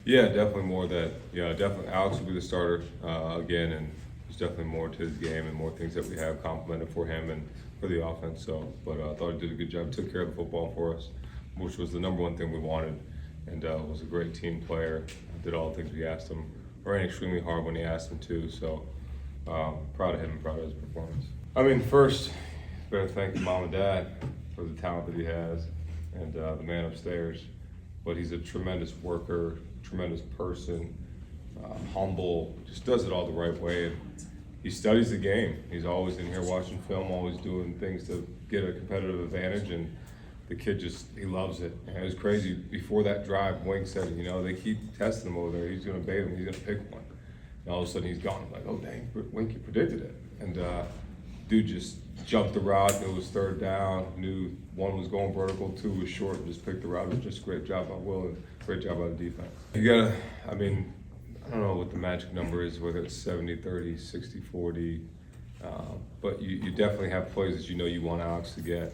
Yeah, definitely more that. Yeah, definitely Alex will be the starter again, and there's definitely more to his game and more things that we have complemented for him and for the offense. So, but I thought he did a good job. Took care of the football for us, which was the number one thing we wanted, and was a great team player. Did all the things we asked him. Ran extremely hard when he asked him to. So, proud of him and proud of his performance. I mean, first, better thank mom and dad for the talent that he has, and the man upstairs. But he's a tremendous worker, tremendous person, humble, just does it all the right way. And he studies the game. He's always in here watching film, always doing things to get a competitive advantage. And the kid he loves it. And it was crazy. Before that drive, Wink said, they keep testing him over there. He's going to bait him. He's going to pick one. And all of a sudden he's gone. I'm like, oh, dang, Wink, you predicted it. And dude just jumped the route. It was third down. Knew one was going vertical, two was short, and just picked the route. It was just a great job by Will and great job by the defense. You gotta, I don't know what the magic number is, whether it's 70-30, 60-40, but you definitely have plays that you want Alex to get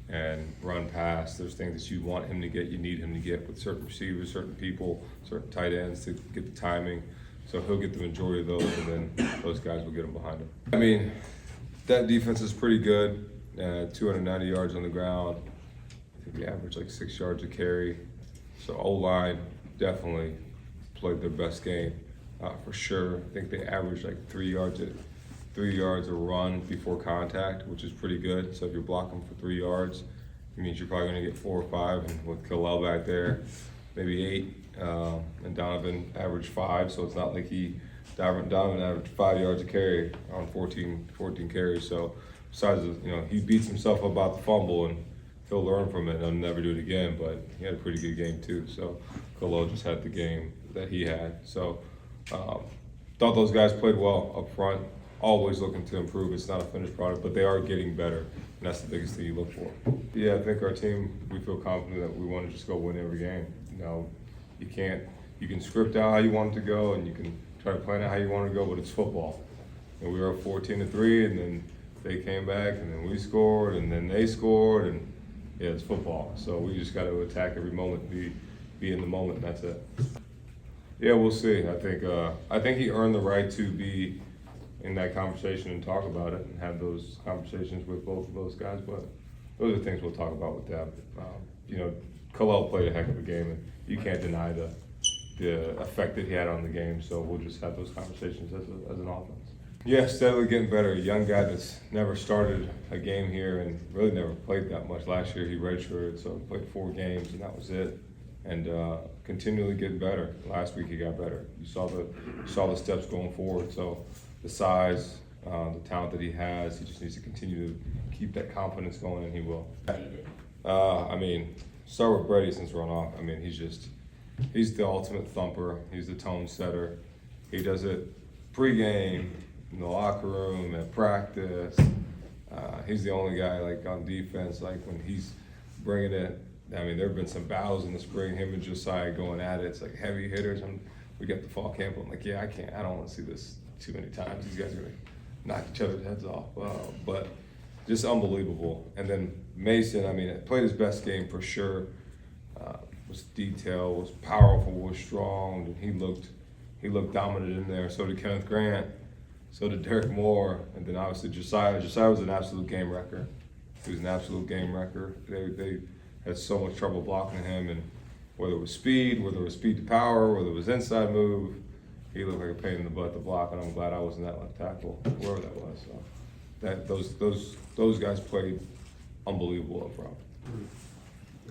and run past. There's things that you want him to get, you need him to get with certain receivers, certain people, certain tight ends to get the timing. So he'll get the majority of those, and then those guys will get him behind him. That defense is pretty good. 290 yards on the ground. I think we average like 6 yards a carry. So O-line definitely played their best game for sure. I think they averaged like 3 yards a run before contact, which is pretty good. So if you're blocking for 3 yards, it means you're probably going to get 4 or 5. And with Khalil back there, maybe 8. And Donovan averaged 5. So it's not like Donovan averaged 5 yards a carry on 14 carries. So besides, he beats himself about the fumble, and he'll learn from it and he'll never do it again. But he had a pretty good game too. So Khalil just had the game that he had. So thought those guys played well up front. Always looking to improve. It's not a finished product, but they are getting better, and that's the biggest thing you look for. Yeah, I think our team, we feel confident that we want to just go win every game. You can script out how you want it to go, and you can try to plan out how you want it to go, but it's football. And we were up 14-3, and then they came back, and then we scored, and then they scored, and yeah, it's football. So we just got to attack every moment, be in the moment, and that's it. Yeah, we'll see. I think he earned the right to be in that conversation and talk about it and have those conversations with both of those guys. But those are things we'll talk about with them. Khalil played a heck of a game, and you can't deny the effect that he had on the game. So we'll just have those conversations as an offense. Yeah, steadily getting better. A young guy that's never started a game here and really never played that much. Last year he redshirted, so he played 4 games and that was it. And continually getting better. Last week he got better. You saw the steps going forward. So the size, the talent that he has, he just needs to continue to keep that confidence going, and he will. Start with Brady since we're on off. He's the ultimate thumper. He's the tone setter. He does it pregame, in the locker room, at practice. He's the only guy on defense, when he's bringing it. There have been some battles in the spring, him and Josiah going at it. It's like heavy hitters, and we get the fall camp. I'm like, yeah, I don't want to see this too many times. These guys are going to knock each other's heads off. But just unbelievable. And then Mason, played his best game for sure. Was detailed, was powerful, was strong, and he looked dominant in there. So did Kenneth Grant, so did Derek Moore, and then obviously Josiah. Josiah was an absolute game wrecker. He was an absolute game wrecker. They had so much trouble blocking him, and whether it was speed to power, whether it was inside move, he looked like a pain in the butt to block, and I'm glad I wasn't that left tackle, whoever that was. So those guys played unbelievable up front.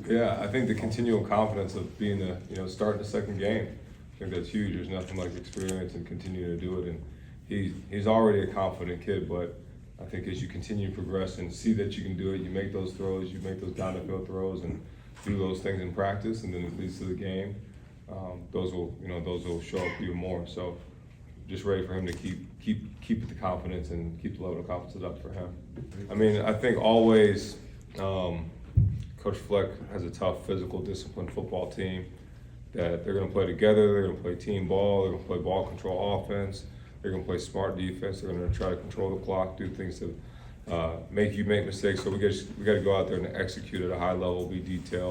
Yeah, I think the continual confidence of being starting the second game, I think that's huge. There's nothing like experience and continuing to do it, and he's already a confident kid, but I think as you continue to progress and see that you can do it, you make those throws, you make those down the field throws, and do those things in practice, and then it leads to the game. Those will show up even more. So, just ready for him to keep the confidence and keep the level of confidence up for him. I think always Coach Fleck has a tough, physical, disciplined football team that they're going to play together. They're going to play team ball. They're going to play ball control offense. They're going to play smart defense. They're going to try to control the clock, do things to make you make mistakes. So we got to go out there and execute at a high level, be detailed.